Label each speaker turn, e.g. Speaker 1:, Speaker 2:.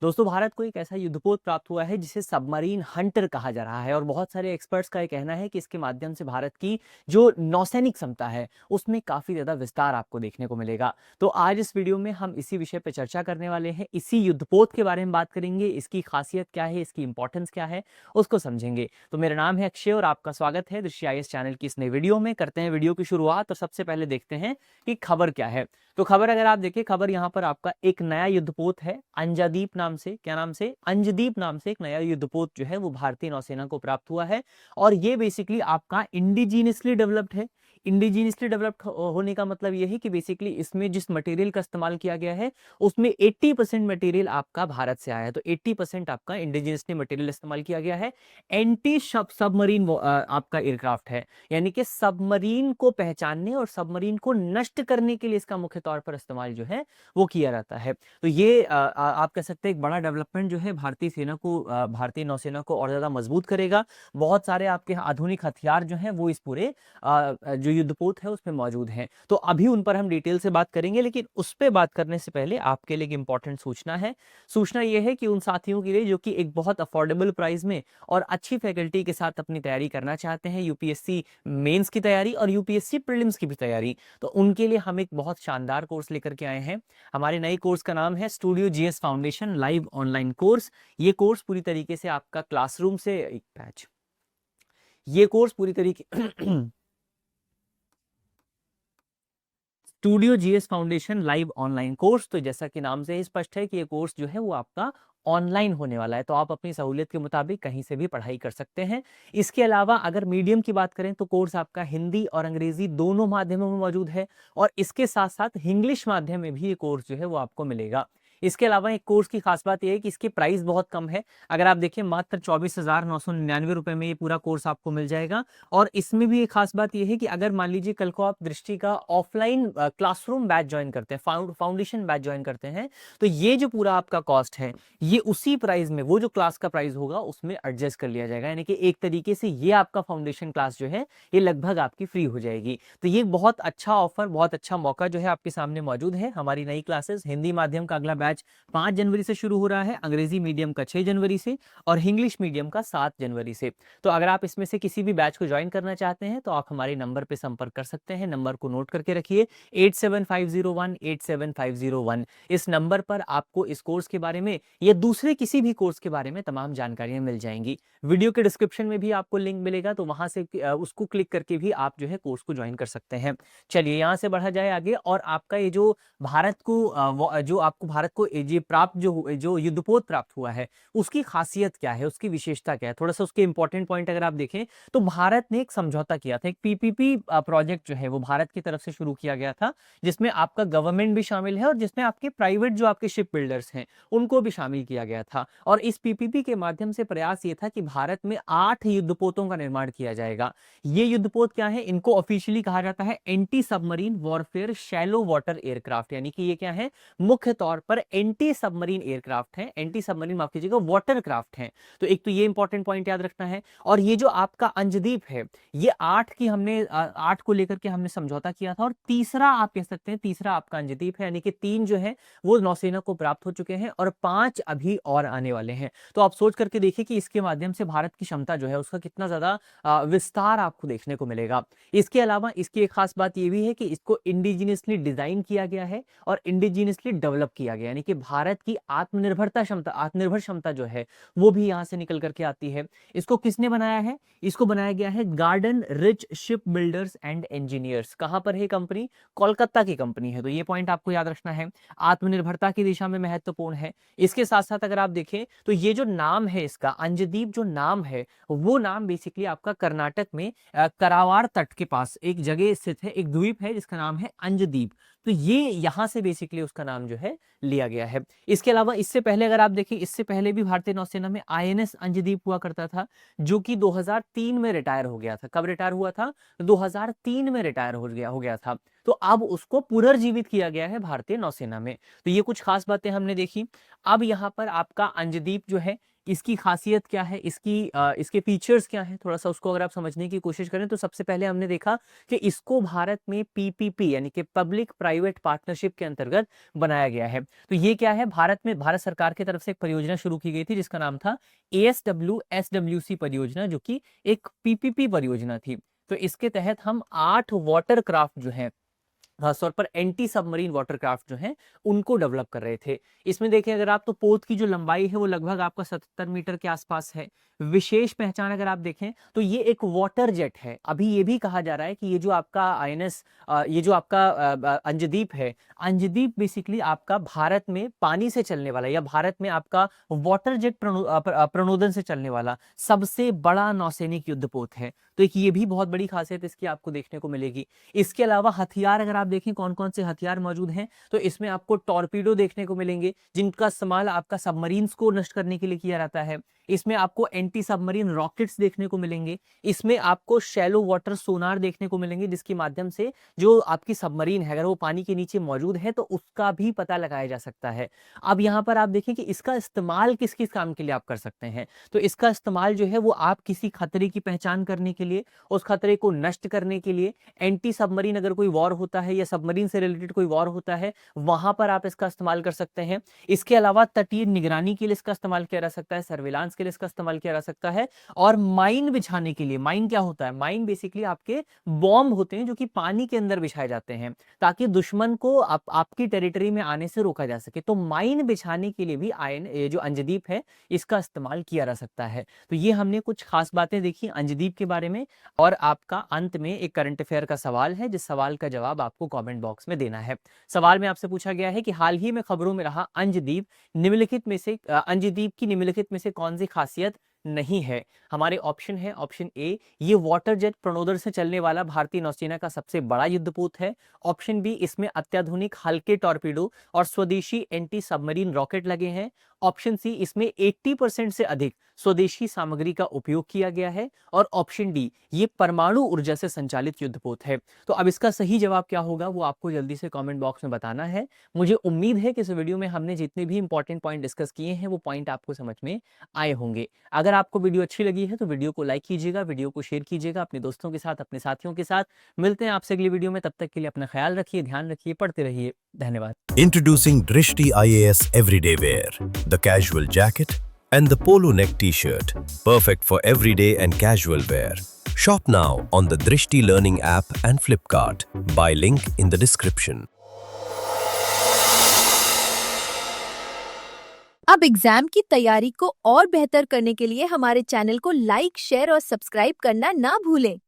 Speaker 1: दोस्तों, भारत को एक ऐसा युद्धपोत प्राप्त हुआ है जिसे सबमरीन हंटर कहा जा रहा है और बहुत सारे एक्सपर्ट्स का ये कहना है कि इसके माध्यम से भारत की जो नौसैनिक क्षमता है उसमें काफी ज्यादा विस्तार आपको देखने को मिलेगा। तो आज इस वीडियो में हम इसी विषय पर चर्चा करने वाले हैं, इसी युद्धपोत के बारे में बात करेंगे, इसकी खासियत क्या है, इसकी इंपॉर्टेंस क्या है, उसको समझेंगे। तो मेरा नाम है अक्षय और आपका स्वागत है दृश्य आईएएस चैनल की इस नई वीडियो में। करते हैं वीडियो की शुरुआत और सबसे पहले देखते हैं कि खबर क्या है। तो खबर अगर आप देखिए, खबर यहाँ पर आपका एक नया युद्धपोत है अंजदीप नाम से, क्या नाम से, अंजदीप नाम से एक नया युद्धपोत जो है वो भारतीय नौसेना को प्राप्त हुआ है और ये बेसिकली आपका इंडिजीनियसली डेवलप्ड है। इंडिजीनियसली डेवलप्ड होने का मतलब ये है कि बेसिकली इसमें जिस मटेरियल का इस्तेमाल किया गया है उसमें 80% मटेरियल आपका भारत से आया है। तो 80% आपका इंडिजीनियसली मटेरियल इस्तेमाल किया गया है। एंटी सबमरीन आपका एयरक्राफ्ट है, यानी कि सबमरीन को पहचानने और सबमरीन को नष्ट करने के लिए इसका मुख्य तौर पर इस्तेमाल जो है वो किया जाता है। तो ये आप कह सकते हैं एक बड़ा डेवलपमेंट जो है भारतीय सेना को, भारतीय नौसेना को और ज्यादा मजबूत करेगा। बहुत सारे आपके आधुनिक हथियार जो हैं वो इस पूरे जो युद्धपोत है उसमें मौजूद हैं। तो अभी उन पर हम डिटेल से बात करेंगे, लेकिन उस पर बात करने से पहले आपके लिए एक इंपॉर्टेंट सूचना है। सूचना ये है कि उन साथियों के लिए जो कि एक बहुत अफोर्डेबल प्राइस में और अच्छी फैकल्टी के साथ अपनी तैयारी करना चाहते हैं, यूपीएससी मेंस की तैयारी और यूपीएससी प्रीलिम्स की भी तैयारी, तो उनके लिए हम एक बहुत शानदार कोर्स लेकर के आए हैं। हमारे नए कोर्स का नाम है studio GS foundation live online course. ये कोर्स पूरी तरीके से आपका क्लासरूम से एक बैच, ये कोर्स पूरी तरीके studio GS foundation live online course, तो जैसा कि नाम से ही स्पष्ट है कि ये कोर्स जो है वो आपका ऑनलाइन होने वाला है, तो आप अपनी सहूलियत के मुताबिक कहीं से भी पढ़ाई कर सकते हैं। इसके अलावा अगर मीडियम की बात करें तो कोर्स आपका हिंदी और अंग्रेजी दोनों माध्यमों में मौजूद है और इसके साथ साथ इंग्लिश माध्यम में भी ये कोर्स जो है वो आपको मिलेगा। इसके अलावा एक कोर्स की खास बात यह है कि इसकी प्राइस बहुत कम है। अगर आप देखिए मात्र 24,999 रुपए में ये पूरा कोर्स आपको मिल जाएगा। और इसमें भी एक खास बात यह है कि अगर मान लीजिए कल को आप दृष्टि का ऑफलाइन क्लासरूम बैच ज्वाइन करते हैं, फाउंडेशन बैच ज्वाइन करते हैं, तो ये जो पूरा आपका कॉस्ट है ये उसी प्राइस में, वो जो क्लास का प्राइस होगा उसमें एडजस्ट कर लिया जाएगा। यानी कि एक तरीके से ये आपका फाउंडेशन क्लास जो है ये लगभग आपकी फ्री हो जाएगी। तो ये बहुत अच्छा ऑफर, बहुत अच्छा मौका जो है आपके सामने मौजूद है। हमारी नई क्लासेस, हिंदी माध्यम का अगला बैच 5 जनवरी से शुरू हो रहा है, अंग्रेजी मीडियम का 6 जनवरी से और इंग्लिश मीडियम का 7 जनवरी से। तो अगर आप इसमें से किसी भी बैच को ज्वाइन करना चाहते हैं तो आप हमारे नंबर पर संपर्क कर सकते हैं। नंबर को नोट करके रखिए 8750187501। इस नंबर पर आपको इस कोर्स के बारे में या दूसरे किसी भी कोर्स के बारे में तमाम जानकारियां मिल जाएंगी। वीडियो के डिस्क्रिप्शन में भी आपको लिंक मिलेगा, तो वहां से उसको क्लिक करके भी आप जो है कोर्स को ज्वाइन कर सकते हैं। चलिए यहां से बढ़ा जाए आगे और आपका ये जो भारत को जो आपको भारत को ये प्राप्त जो युद्धपोत प्राप्त हुआ है उसकी खासियत क्या है, उसकी विशेषता क्या है, थोड़ा सा उसके इंपॉर्टेंट पॉइंट अगर आप देखें तो भारत ने एक समझौता किया था, एक पीपीपी प्रोजेक्ट जो है वो भारत की तरफ से शुरू किया गया था, जिसमें आपका गवर्नमेंट भी शामिल है और जिसमें आपके प्राइवेट जो आपके शिप बिल्डर्स हैं उनको भी शामिल किया गया था। और इस पीपीपी के माध्यम से प्रयास ये था कि भारत में 8 युद्धपोतों का निर्माण किया जाएगा। ये युद्धपोत क्या है, इनको ऑफिशियली कहा जाता है anti submarine warfare shallow water aircraft, यानी कि ये क्या है, मुख्य तौर पर एंटी सबमरीन एयरक्राफ्ट है, एंटी सबमरीन माफ कीजिएगा वाटर क्राफ्ट है। तो एक तो ये इंपॉर्टेंट पॉइंट याद रखना है। और ये जो आपका अंजदीप है ये 8 की हमने 8 को लेकर के हमने समझौता किया था और तीसरा आप कह सकते हैं, तीसरा आपका अंजदीप है, यानी कि 3 जो है वो नौसेना को प्राप्त हो चुके हैं और 5 अभी और आने वाले हैं। तो आप सोच करके देखिए कि इसके माध्यम से भारत की क्षमता जो है उसका कितना ज्यादा विस्तार आपको देखने को मिलेगा। इसके अलावा इसकी एक खास बात यह भी है कि इसको इंडिजिनियसली डिजाइन किया गया है और इंडिजिनियसली डेवलप किया गया, यानी कि भारत की आत्मनिर्भरता क्षमता, आत्मनिर्भर क्षमता जो है वो भी यहां से निकल करके आती है। इसको किसने बनाया है, इसको बनाया गया है garden rich ship builders and engineers. कहां पर है कंपनी, कोलकाता की कंपनी है। तो ये पॉइंट आपको याद रखना है, आत्मनिर्भरता की दिशा में महत्वपूर्ण है। इसके साथ साथ अगर आप देखें तो ये जो नाम है इसका अंजदीप, जो नाम है वो नाम बेसिकली आपका कर्नाटक में करावाड़ तट के पास एक जगह स्थित है, एक द्वीप है जिसका नाम है अंजदीप। तो ये यहां से बेसिकली उसका नाम जो है लिया गया है। इसके अलावा इससे पहले अगर आप देखें, इससे पहले भी भारतीय नौसेना में आईएनएस अंजदीप हुआ करता था, जो कि 2003 में रिटायर हो गया था। कब रिटायर हुआ था, 2003 में रिटायर हो गया था। तो अब उसको पुनर्जीवित किया गया है भारतीय नौसेना में। तो ये कुछ खास बातें हमने देखी। अब यहाँ पर आपका अंजदीप जो है इसकी खासियत क्या है, इसके फीचर्स क्या हैं, थोड़ा सा उसको अगर आप समझने की कोशिश करें तो सबसे पहले हमने देखा कि इसको भारत में पीपीपी यानी कि पब्लिक प्राइवेट पार्टनरशिप के अंतर्गत बनाया गया है। तो ये क्या है, भारत में भारत सरकार की तरफ से एक परियोजना शुरू की गई थी जिसका नाम था ASWSWC परियोजना, जो कि एक पीपीपी परियोजना थी। तो इसके तहत हम 8 वाटर क्राफ्ट जो है, खासतौर पर एंटी सबमरीन वाटरक्राफ्ट जो हैं उनको डेवलप कर रहे थे। इसमें देखें अगर आप, तो पोत की जो लंबाई है वो लगभग आपका 77 मीटर के आसपास है। विशेष पहचान अगर आप देखें तो ये एक वाटर जेट है। अभी ये भी कहा जा रहा है कि ये जो आपका INS, ये जो आपका अंजदीप है, अंजदीप बेसिकली आपका भारत में पानी से चलने वाला या भारत में आपका वाटर जेट प्रणोदन से चलने वाला सबसे बड़ा नौसैनिक युद्धपोत है। तो एक ये भी बहुत बड़ी खासियत इसकी आपको देखने को मिलेगी। इसके अलावा हथियार अगर आप देखें कौन कौन से हथियार मौजूद हैं, तो इसमें आपको टॉर्पीडो देखने को मिलेंगे जिनका इस्तेमाल आपका सबमरीन्स को नष्ट करने के लिए किया जाता है। इसमें आपको एंटी सबमरीन रॉकेट्स देखने को मिलेंगे। इसमें आपको शैलो वाटर सोनार देखने को मिलेंगे जिसके माध्यम से जो आपकी सबमरीन है अगर वो पानी के नीचे मौजूद है तो उसका भी पता लगाया जा सकता है। अब यहाँ पर आप देखें कि इसका इस्तेमाल किस किस काम के लिए आप कर सकते हैं। तो इसका इस्तेमाल जो है वो आप किसी खतरे की पहचान करने के लिए, उस खतरे को नष्ट करने के लिए, एंटी सबमरीन अगर कोई वॉर होता है या सबमरीन से रिलेटेड कोई वॉर होता है वहां पर आप इसका इस्तेमाल कर सकते हैं। इसके अलावा तटीय निगरानी के लिए इसका इस्तेमाल किया जा सकता है, सर्विलांस के लिए इसका इस्तेमाल किया जा सकता है, और माइन बिछाने के लिए। माइन क्या होता है? माइन बेसिकली आपके बॉम्ब होते हैं जो कि पानी के अंदर बिछाए जाते हैं ताकि दुश्मन को आपकी टेरिटरी में आने से रोका जा सके। तो माइन बिछाने के लिए भी ये जो अंजदीप है इसका इस्तेमाल किया जा सकता है। तो ये हमने कुछ खास बातें देखी अंजदीप के बारे में। और आपका अंत में एक करंट अफेयर का सवाल है जिस सवाल का जवाब आपको कमेंट बॉक्स में देना है। सवाल में आपसे पूछा गया है कि हाल ही में खबरों में रहा अंजदीप की निम्नलिखित में से कौन सी खासियत नहीं है? हमारे ऑप्शन है, ऑप्शन ए, ये वाटर जेट प्रणोदन से चलने वाला भारतीय नौसेना का सबसे बड़ा युद्धपोत है। ऑप्शन बी, इसमें अत्याधुनिक हल्के टॉर्पीडो और स्वदेशी एंटी सबमरीन रॉकेट लगे हैं। ऑप्शन सी, इसमें 80% से अधिक स्वदेशी सामग्री का उपयोग किया गया है। और ऑप्शन डी, ये परमाणु ऊर्जा से संचालित युद्धपोत है। तो अब इसका सही जवाब क्या होगा वो आपको जल्दी से कमेंट बॉक्स में बताना है। मुझे उम्मीद है कि इस वीडियो में हमने जितने भी इंपॉर्टेंट पॉइंट डिस्कस किए हैं वो पॉइंट आपको समझ में आए होंगे। अगर आपको वीडियो अच्छी लगी है तो वीडियो को लाइक कीजिएगा, वीडियो को शेयर कीजिएगा अपने दोस्तों के साथ, अपने साथियों के साथ। मिलते हैं आपसे अगली वीडियो में, तब तक के लिए अपना ख्याल रखिए, ध्यान रखिए, पढ़ते रहिए। धन्यवाद।
Speaker 2: Introducing Drishti IAS Everyday Wear, the casual jacket and the polo neck t-shirt, perfect for everyday and casual wear. Shop now on the Drishti Learning app and Flipkart. Buy link in the description.
Speaker 3: अब exam की तैयारी को और बेहतर करने के लिए हमारे चैनल को लाइक, शेयर और सब्सक्राइब करना ना भूलें।